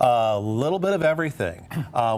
A little bit of everything.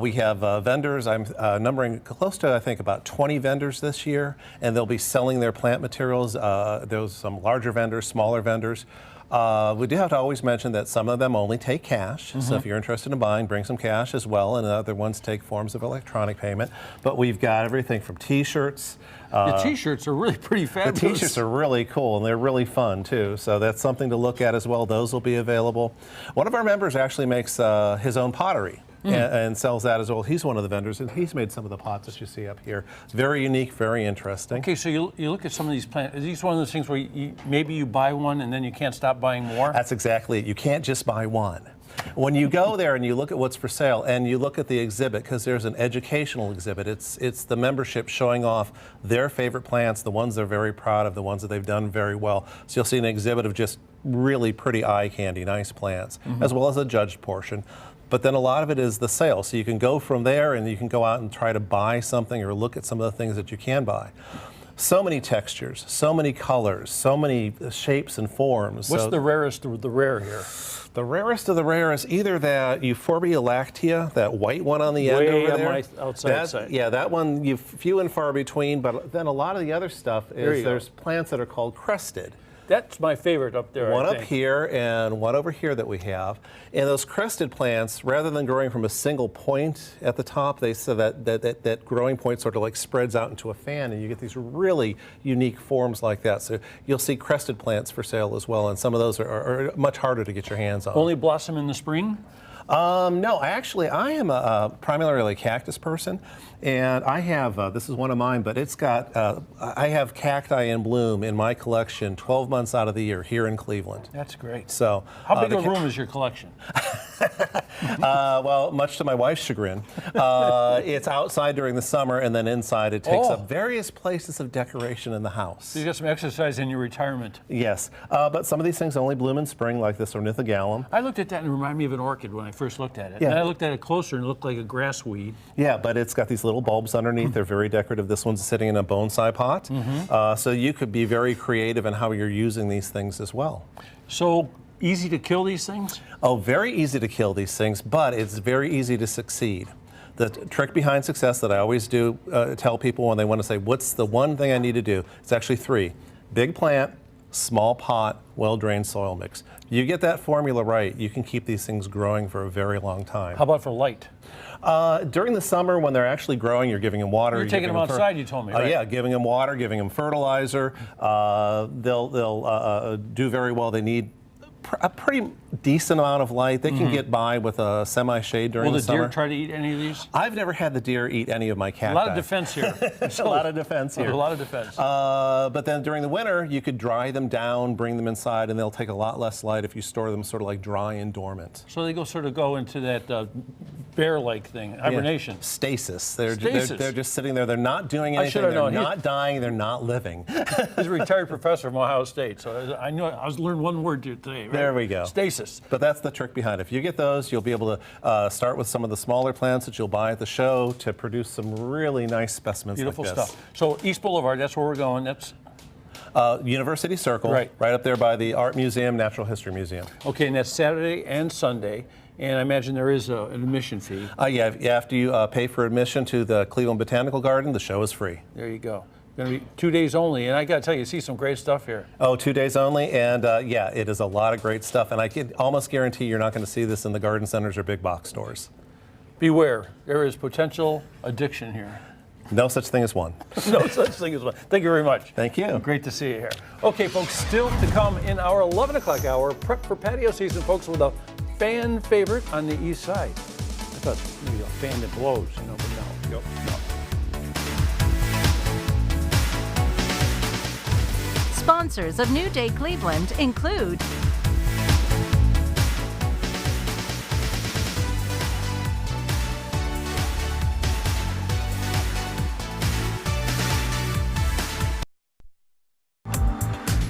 We have vendors. I'm numbering close to, I think, about 20 vendors this year, and they'll be selling there's some larger vendors, smaller vendors. We do have to always mention that some of them only take cash. So if you're interested in buying, bring some cash as well, and other ones take forms of electronic payment. But we've got everything from T-shirts. The T-shirts are really pretty fabulous. The T-shirts are really cool, and they're really fun too. So that's something to look at as well. Those will be available. One of our members actually makes his own pottery. And sells that as well. He's one of the vendors, and he's made some of the pots that you see up here. Very unique, very interesting. Okay, so you look at some of these plants. Is these one of those things where maybe you buy one and then you can't stop buying more? That's exactly it. You can't just buy one. When you go there and you look at what's for sale and you look at the exhibit, because there's an educational exhibit, it's the membership showing off their favorite plants, the ones they're very proud of, the ones that they've done very well. So you'll see an exhibit of just really pretty eye candy, nice plants, as well as a judged portion. But then a lot of it is the sale. So you can go from there and you can go out and try to buy something or look at some of the things that you can buy. So many textures, so many colors, so many shapes and forms. What's the rarest of the rare here? The rarest of the rare is either that Euphorbia lactea, that white one on the end over there. Way on my outside side. Yeah, that one, few and far between, but then a lot of the other stuff is there's plants that are called crested. That's my favorite up there. One up here and one over here that we have. And those crested plants, rather than growing from a single point at the top, they say that growing point sort of like spreads out into a fan, and you get these really unique forms like that. So you'll see crested plants for sale as well, and some of those are much harder to get your hands on. Only blossom in the spring? No, I am primarily a cactus person, and I have, this is one of mine, but it's got, I have cacti in bloom in my collection 12 months out of the year here in Cleveland. That's great. So, how big a room is your collection? Well, much to my wife's chagrin, it's outside during the summer, and then inside it takes up various places of decoration in the house. So you got some exercise in your retirement. Yes, but some of these things only bloom in spring, like this ornithogallum. I looked at that and it reminded me of an orchid when I first looked at it. Yeah. And I looked at it closer and it looked like a grass weed. Yeah, but it's got these little bulbs underneath. They're very decorative. This one's sitting in a bonsai pot. So you could be very creative in how you're using these things as well. So easy to kill these things? Oh, very easy to kill these things, but it's very easy to succeed. The trick behind success that I always do tell people when they want to say, what's the one thing I need to do? It's actually 3. Big plant, small pot, well-drained soil mix. You get that formula right, you can keep these things growing for a very long time. How about for light? During the summer, when they're actually growing, you're giving them water. You're taking them outside, you told me, right? Yeah, giving them water, giving them fertilizer. They'll do very well. They need a pretty decent amount of light. They can get by with a semi-shade during the summer. Will the deer try to eat any of these? I've never had the deer eat any of my cacti. A lot of defense here. A lot of defense here. A lot of defense. But then during the winter, you could dry them down, bring them inside, and they'll take a lot less light if you store them sort of like dry and dormant. So they sort of go into that bear-like thing, hibernation. Yeah. Stasis. They're just sitting there. They're not doing anything. They're not dying. They're not living. He's a retired professor from Ohio State, so I knew I was learning one word today. Right? There we go. Stasis. But that's the trick behind it. If you get those, you'll be able to start with some of the smaller plants that you'll buy at the show to produce some really nice specimens. Beautiful like this. stuff. So East Boulevard, that's where we're going. That's University Circle, right up there by the Art Museum, Natural History Museum. Okay, and that's Saturday and Sunday. And I imagine there is an admission fee. Yeah, after you pay for admission to the Cleveland Botanical Garden, the show is free. There you go. Going to be 2 days only, and I got to tell you, see some great stuff here. Oh, 2 days only, and yeah, it is a lot of great stuff, and I can almost guarantee you're not going to see this in the garden centers or big box stores. Beware, there is potential addiction here. No such thing as one. No such thing as one. Thank you very much. Thank you. Great to see you here. Okay, folks, still to come in our 11 o'clock hour, prep for patio season, folks, with a fan favorite on the east side. I thought maybe a fan that blows, you know, but no. No. Sponsors of New Day Cleveland include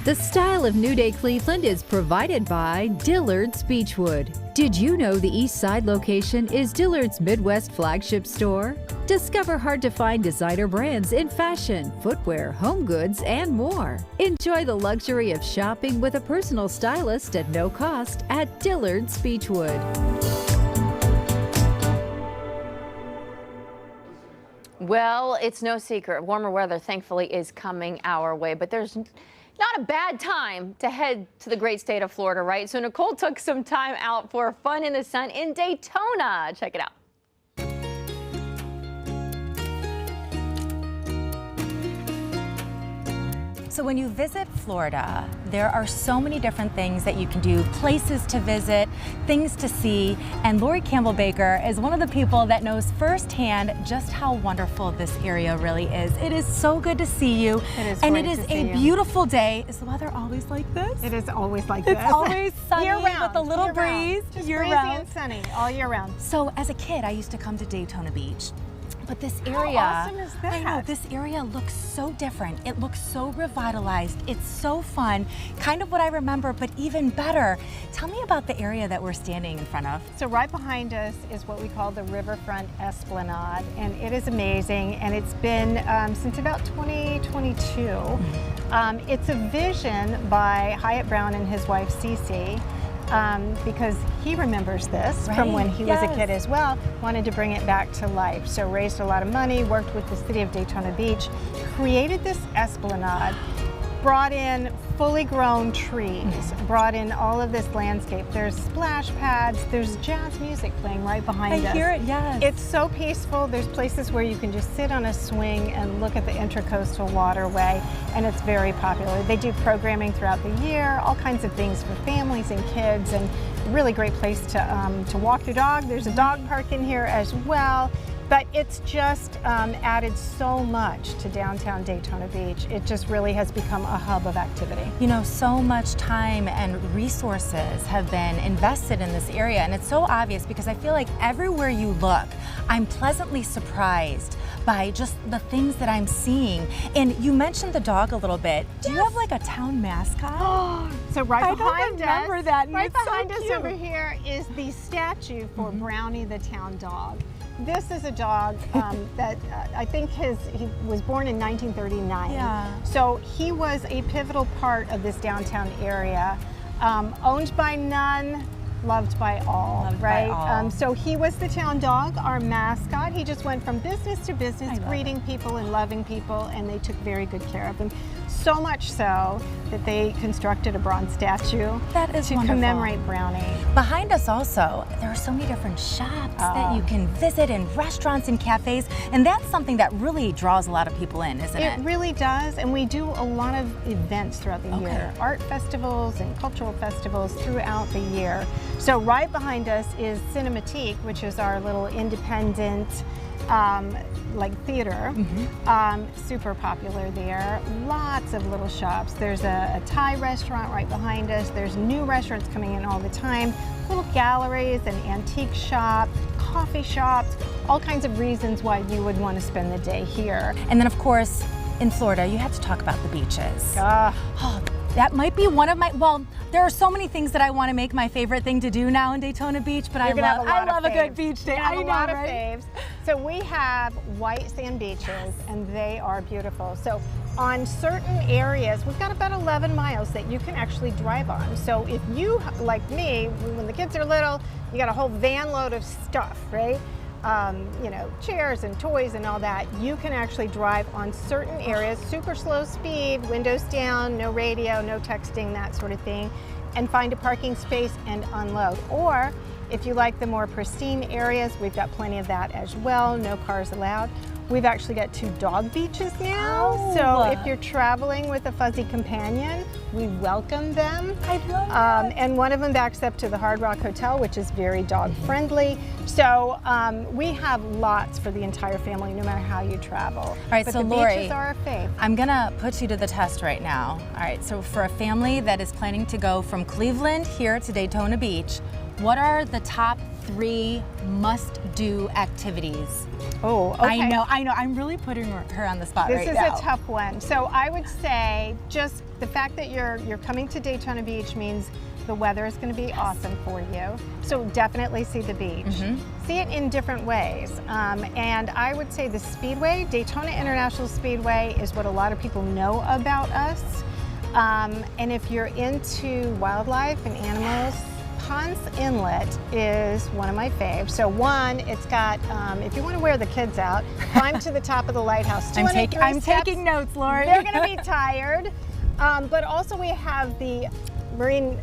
the style of New Day Cleveland is provided by Dillard's Beechwood. Did you know the East Side location is Dillard's Midwest flagship store? Discover hard-to-find designer brands in fashion, footwear, home goods, and more. Enjoy the luxury of shopping with a personal stylist at no cost at Dillard's Beechwood. Well, it's no secret. Warmer weather, thankfully, is coming our way, but there's not a bad time to head to the great state of Florida, right? So Nicole took some time out for fun in the sun in Daytona. Check it out. So when you visit Florida, there are so many different things that you can do, places to visit, things to see, and Lori Campbell Baker is one of the people that knows firsthand just how wonderful this area really is. It is so good to see you. It is and great it is to see a you. beautiful day. Is the weather always like this? It is always like this. It's always sunny year round, with a little year round. breeze Just year breezy round. and sunny all year round. So as a kid, I used to come to Daytona Beach. But this How area, awesome is I know, that? this area looks so different. It looks so revitalized. It's so fun, kind of what I remember, but even better. Tell me about the area that we're standing in front of. So right behind us is what we call the Riverfront Esplanade, and it is amazing, and it's been since about 2022. It's a vision by Hyatt Brown and his wife Cece. Because he remembers this from when he was a kid as well, wanted to bring it back to life. So raised a lot of money, worked with the city of Daytona Beach, created this esplanade, brought in fully grown trees, brought in all of this landscape. There's splash pads, there's jazz music playing right behind us. I hear it, yes. It's so peaceful. There's places where you can just sit on a swing and look at the Intracoastal Waterway, and it's very popular. They do programming throughout the year, all kinds of things for families and kids, and really great place to walk your dog. There's a dog park in here as well. But it's just added so much to downtown Daytona Beach. It just really has become a hub of activity. You know, so much time and resources have been invested in this area, and it's so obvious because I feel like everywhere you look, I'm pleasantly surprised by just the things that I'm seeing. And you mentioned the dog a little bit. Do you have like a town mascot? So right I don't behind remember us, that, and right it's so behind us cute. over here is the statue for Brownie the town dog. This is a dog that I think he was born in 1939. Yeah. So he was a pivotal part of this downtown area, owned by none, loved by all, Loved by right? all. So he was the town dog, our mascot. He just went from business to business, I love greeting people and loving people, and they took very good care of him. So much so that they constructed a bronze statue That is to wonderful. commemorate Brownie. Behind us also, there are so many different shops that you can visit, and restaurants and cafes, and that's something that really draws a lot of people in, isn't it? It really does, and we do a lot of events throughout the year. Art festivals and cultural festivals throughout the year. So right behind us is Cinematique, which is our little independent like theater. Super popular there. Lots of little shops. There's a Thai restaurant right behind us. There's new restaurants coming in all the time. Little galleries, an antique shop, coffee shops, all kinds of reasons why you would want to spend the day here. And then of course, in Florida, you have to talk about the beaches. Ah. Oh, that might be one of my, well, there are so many things that I want to make my favorite thing to do now in Daytona Beach, but I You're gonna have love a lot a of good faves. beach day. We have I a know, lot of right? faves. So we have white sand beaches, and they are beautiful. So on certain areas, we've got about 11 miles that you can actually drive on. So if you, like me, when the kids are little, you got a whole van load of stuff, right? You know, chairs and toys and all that. You can actually drive on certain areas, super slow speed, windows down, no radio, no texting, that sort of thing, and find a parking space and unload. Or if you like the more pristine areas, we've got plenty of that as well, no cars allowed. We've actually got 2 dog beaches now. Oh. So if you're traveling with a fuzzy companion, we welcome them. I love that. And one of them backs up to the Hard Rock Hotel, which is very dog friendly. So we have lots for the entire family, no matter how you travel. All right, but so the Lori, beaches are a fave. I'm gonna put you to the test right now. All right, so for a family that is planning to go from Cleveland here to Daytona Beach, what are the top 3 must-do activities? Oh, okay. I know, I'm really putting her on the spot This right is now. a tough one. So I would say just the fact that you're coming to Daytona Beach means the weather is going to be awesome for you. So definitely see the beach. See it in different ways. And I would say the Speedway, Daytona International Speedway, is what a lot of people know about us. And if you're into wildlife and animals, Ponce Inlet is one of my faves. So one, it's got, if you want to wear the kids out, climb to the top of the lighthouse. I'm 203 steps. taking notes, Lori. They're going to be tired. But also we have the Marine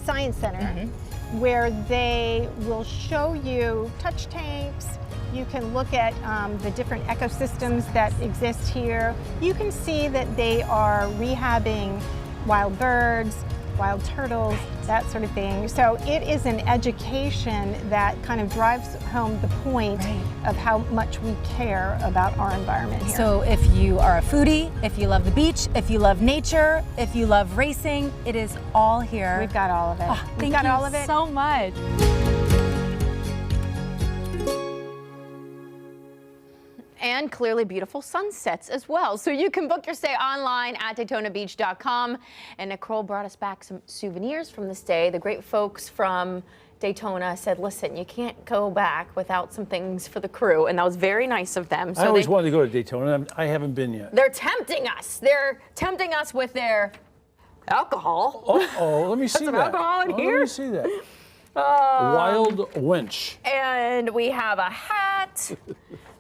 Science Center where they will show you touch tanks. You can look at the different ecosystems that exist here. You can see that they are rehabbing wild birds, wild turtles, that sort of thing. So it is an education that kind of drives home the point of how much we care about our environment here. So if you are a foodie, if you love the beach, if you love nature, if you love racing, it is all here. We've got all of it. Oh, We've got all of it. so much. And clearly beautiful sunsets as well. So you can book your stay online at DaytonaBeach.com. And Nicole brought us back some souvenirs from the stay. The great folks from Daytona said, listen, you can't go back without some things for the crew. And that was very nice of them. So I always wanted to go to Daytona. I haven't been yet. They're tempting us. They're tempting us with their alcohol. Oh, let me see some that. alcohol in here. Let me see that. Wild Wench. And we have a hat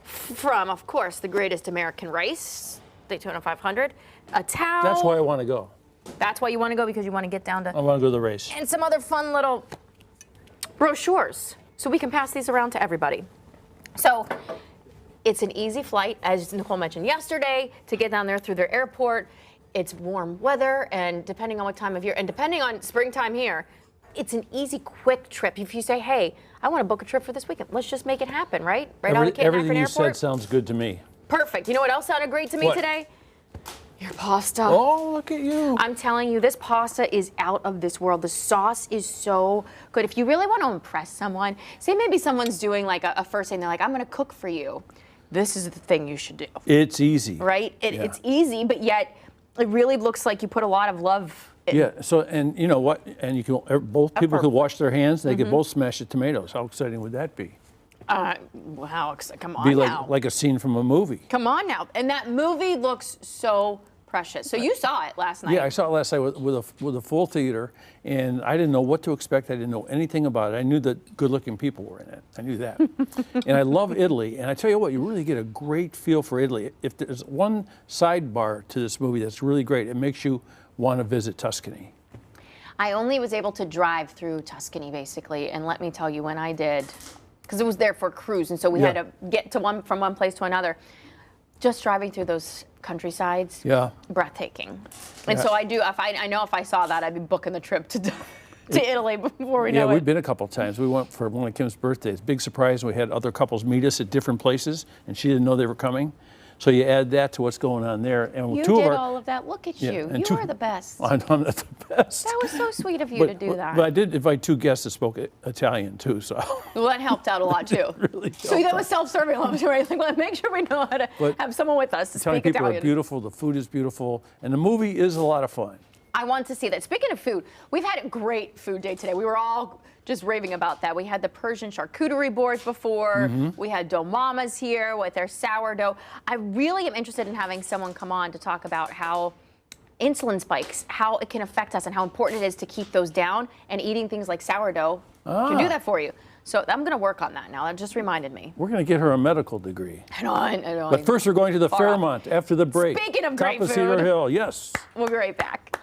from, of course, the greatest American race, Daytona 500. A towel. That's why I want to go. That's why you want to go, because you want to get down to. I want to go to the race. And some other fun little brochures, so we can pass these around to everybody. So it's an easy flight, as Nicole mentioned yesterday, to get down there through their airport. It's warm weather, and depending on what time of year, and depending on springtime here, it's an easy, quick trip. If you say, hey, I want to book a trip for this weekend, let's just make it happen, right? Right out of Cape Everything you Airport. said sounds good to me. Perfect. You know what else sounded great to me What? today? Your pasta. Oh, look at you. I'm telling you, this pasta is out of this world. The sauce is so good. If you really want to impress someone, say maybe someone's doing like a first thing, they're like, I'm going to cook for you. This is the thing you should do. It's easy. Right? Yeah. It's easy, but yet it really looks like you put a lot of love in. Yeah. So, and you know what? And you can both people Effort. could wash their hands. They could both smash the tomatoes. How exciting would that be? Wow, come on Be now. like a scene from a movie. Come on now. And that movie looks so precious. So you saw it last night. Yeah, I saw it last night with a full theater, and I didn't know what to expect. I didn't know anything about it. I knew that good-looking people were in it. I knew that. And I love Italy. And I tell you what, you really get a great feel for Italy. If there's one sidebar to this movie that's really great, it makes you want to visit Tuscany. I only was able to drive through Tuscany, basically, and let me tell you, when I did, because it was there for a cruise, and so we had to get to from one place to another. Just driving through those countrysides, breathtaking. And so I do. I know if I saw that, I'd be booking the trip to Italy before we know it. Yeah, we've been a couple of times. We went for one of Kim's birthdays. Big surprise. We had other couples meet us at different places, and she didn't know they were coming. So you add that to what's going on there. And You two did of our, all of that. Look at Yeah, you. and You two- are the best. I'm not the best. That was so sweet of you to do that. But I did invite two guests that spoke Italian too, so. Well, that helped out a lot too. really So that helped was self-serving. I was like, well, make sure we know how to But have someone with us to Italian speak people Italian. are beautiful, the food is beautiful, and the movie is a lot of fun. I want to see that. Speaking of food, we've had a great food day today. We were all just raving about that. We had the Persian charcuterie boards before. We had dolmamas here with their sourdough. I really am interested in having someone come on to talk about how insulin spikes, how it can affect us, and how important it is to keep those down. And eating things like sourdough can do that for you. So I'm going to work on that now. That just reminded me. We're going to get her a medical degree. I know. But first, we're going to the Far off. Fairmount after the break. Speaking of Top great of Cedar food. Hill, yes. We'll be right back.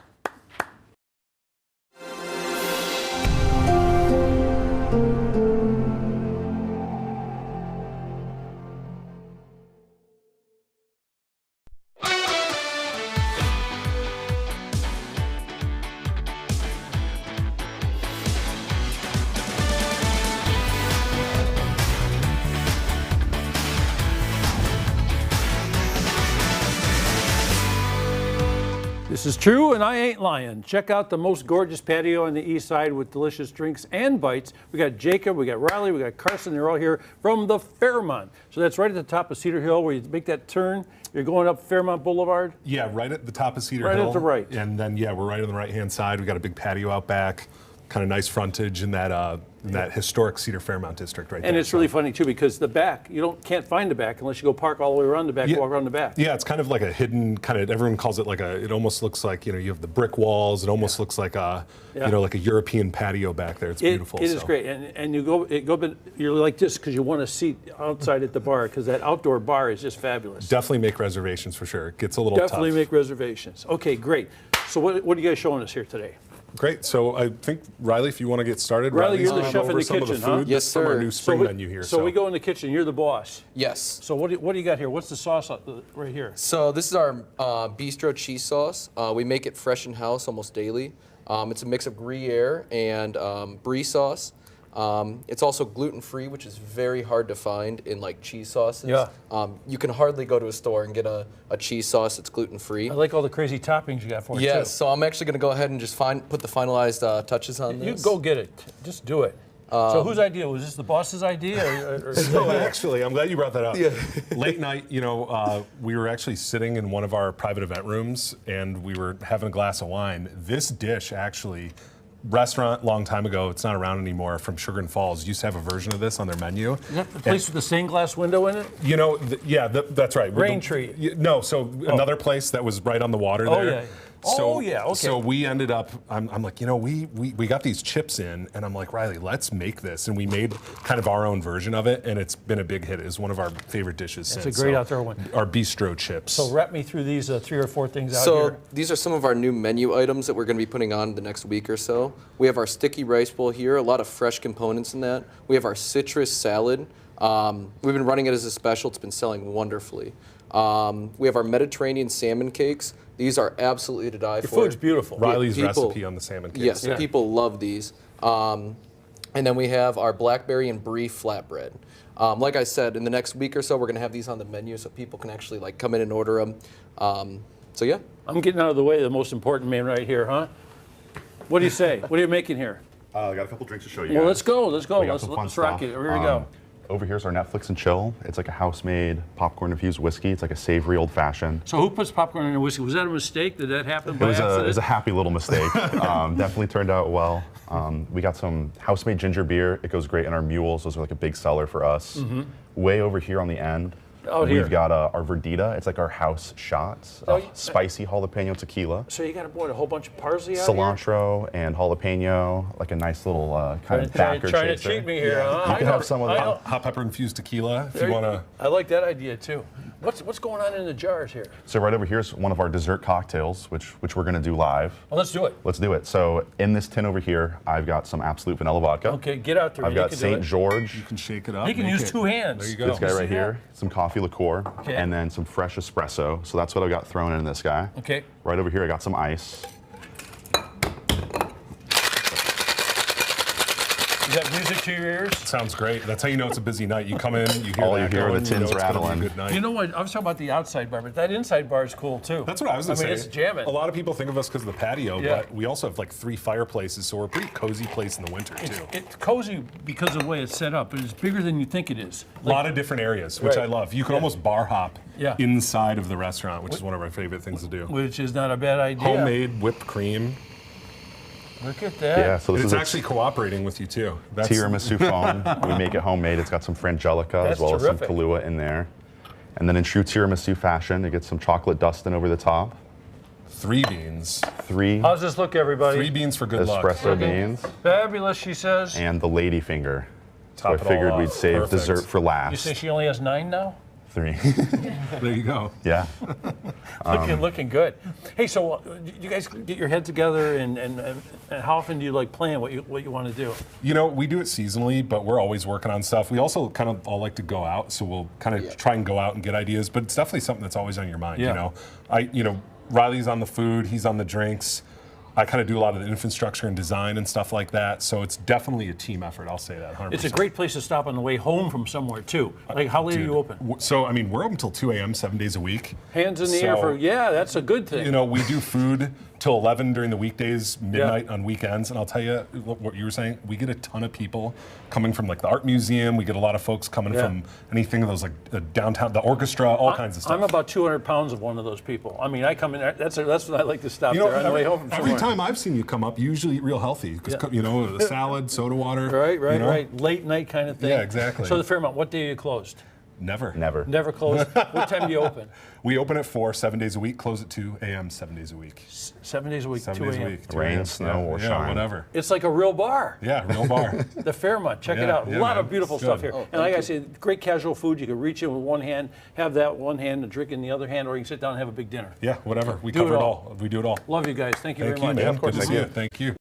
This is true, and I ain't lying. Check out the most gorgeous patio on the east side with delicious drinks and bites. We got Jacob, we got Riley, we got Carson. They're all here from the Fairmount. So that's right at the top of Cedar Hill where you make that turn. You're going up Fairmount Boulevard. Yeah, right at the top of Cedar Right Hill. at the right. And then, yeah, we're right on the right-hand side. We got a big patio out back. kind of nice frontage in that historic Cedar Fairmount district right there. And it's really funny too because the back, can't find the back unless you go park all the way around the back, walk around the back. Yeah, it's kind of like a hidden kind of. Everyone calls it it almost looks like you have the brick walls. It almost looks like like a European patio back there. It's beautiful. It is great, and you're like this because you want to seat outside at the bar because that outdoor bar is just fabulous. Definitely make reservations for sure. It gets a little Definitely tough. make reservations. Okay, great. So what are you guys showing us here today? Great. So I think, Riley, if you want to get started. Riley, Riley's you're the gonna chef go in over the some kitchen, of the huh? food. Yes, That's from our sir. new spring menu here. So we go in the kitchen. You're the boss. Yes. So what do you got here? What's the sauce right here? So this is our bistro cheese sauce. We make it fresh in house almost daily. It's a mix of Gruyere and brie sauce. It's also gluten-free, which is very hard to find in like cheese sauces. Yeah. You can hardly go to a store and get a cheese sauce that's gluten-free. I like all the crazy toppings you got for it Yes, too. so I'm actually going to go ahead and just put the finalized touches on this. You go get it. Just do it. So whose idea? Was this the boss's idea? Or So actually, I'm glad you brought that up. Late night, we were actually sitting in one of our private event rooms and we were having a glass of wine. This dish actually, restaurant long time ago, it's not around anymore, from Sugar and Falls, used to have a version of this on their menu. Is that the place with the stained glass window in it? That's right. Raintree. No, so another place that was right on the water there. Yeah. Okay. So we ended up, I'm like, we got these chips in, and I'm like, Riley, let's make this. And we made kind of our own version of it, and it's been a big hit. It's one of our favorite dishes since. It's a great outdoor one. Our bistro chips. So wrap me through these 3 or 4 things out here. So these are some of our new menu items that we're going to be putting on the next week or so. We have our sticky rice bowl here, a lot of fresh components in that. We have our citrus salad. We've been running it as a special. It's been selling wonderfully. We have our Mediterranean salmon cakes. These are absolutely to die for. Your food's beautiful. Riley's recipe on the salmon cakes. Yes, people love these. And then we have our blackberry and brie flatbread. Like I said, in the next week or so, we're going to have these on the menu so people can actually come in and order them. So yeah. I'm getting out of the way of the most important man right here, huh? What do you say? What are you making here? I got a couple drinks to show you. Well, guys. let's go. Let's go. We got Let's some fun rock stuff. it. Here we go. Over here's our Netflix and chill. It's like a house-made popcorn-infused whiskey. It's like a savory old-fashioned. So who puts popcorn in a whiskey? Was that a mistake? Did that happen It by was accident? a happy little mistake. Definitely turned out well. We got some house-made ginger beer. It goes great in our mules. Those are like a big seller for us. Way over here on the end, we've got our Verdita. It's like our house shots. Spicy jalapeno tequila. So you got a whole bunch of parsley out Cilantro and jalapeno, like a nice little kind of backer Trying to chaser. cheat me here, huh? You can have some of that. Hot pepper infused tequila if you want to. I like that idea too. What's going on in the jars here? So right over here is one of our dessert cocktails, which we're going to do live. Well, let's do it. Let's do it. So in this tin over here, I've got some absolute vanilla vodka. Okay, get out there. I've You got can do St. it. George, You can shake it up. He can make use it- 2 hands. There you go. this guy see right that? here, some coffee liqueur, Okay. and then some fresh espresso. So that's what I've got thrown in this guy. Okay. Right over here, I got some ice. Is that music to your ears? Sounds great. That's how you know it's a busy night. You come in, you hear All that you hear are going, the tins it's gonna be a rattling. good night. You know what? I was talking about the outside bar, but that inside bar is cool too. That's what I was going to say. I mean, it's jamming. A lot of people think of us because of the patio, Yeah. but we also have 3 fireplaces, so we're a pretty cozy place in the winter too. It's cozy because of the way it's set up, but it's bigger than you think it is. A lot of different areas, which Right. I love. You can almost bar hop Yeah. inside of the restaurant, which is one of our favorite things to do. Which is not a bad idea. Homemade whipped cream. Look at that. Yeah, so And this it's is actually cooperating with you too. That's tiramisu foam. We make it homemade. It's got some frangelica That's as well as terrific. some Kahlua in there. And then in true tiramisu fashion, it gets some chocolate dusting over the top. 3 beans. 3 How's this look, everybody? 3 beans for good luck. espresso beans Fabulous, she says. and the lady finger. So Top I it all figured off. we'd save Perfect. dessert for You last. say she only has 9 now? 3. There you go. Yeah. Looking good. Hey, so you guys get your head together, and how often do you plan what you want to do? You know, we do it seasonally, but we're always working on stuff. We also kind of all like to go out, so we'll kind of try and go out and get ideas. But it's definitely something that's always on your mind. Yeah. Riley's on the food, he's on the drinks. I kind of do a lot of the infrastructure and design and stuff like that. So it's definitely a team effort. I'll say that 100%. It's a great place to stop on the way home from somewhere too. Like, how late are Dude, you open? So, I mean, we're open till 2 a.m. 7 days a week. Hands in the air So, for that's a good thing. You know, we do food till 11 during the weekdays, midnight on weekends. And I'll tell you what you were saying. We get a ton of people coming from like the art museum. We get a lot of folks coming from anything of those like downtown, the orchestra, all kinds of stuff. I'm about 200 pounds of one of those people. I mean, I come in there. That's what I like to stop there on the way home from somewhere. Every time I've seen you come up, you usually eat real healthy. Because, you know, a salad, soda water. Right. Late night kind of thing. Yeah, exactly. So the Fairmount, what day are you closed? Never. Never closed. What time do you open? We open at 4, 7 days a week, close at 2 a.m. 7 days a week. 7 days a week, 7 2 days a a.m. week. Rain, snow, or shine. Whatever. It's like a real bar. Yeah, real bar. The Fairmount, check it out. A lot of beautiful stuff here. And like I said, great casual food. You can reach in with one hand, have that one hand and drink in the other hand, or you can sit down and have a big dinner. Yeah, whatever. We Do cover it it all. all. We do it all. Love you guys. Thank you Thank very you, much. man. Good to see you. Thank you.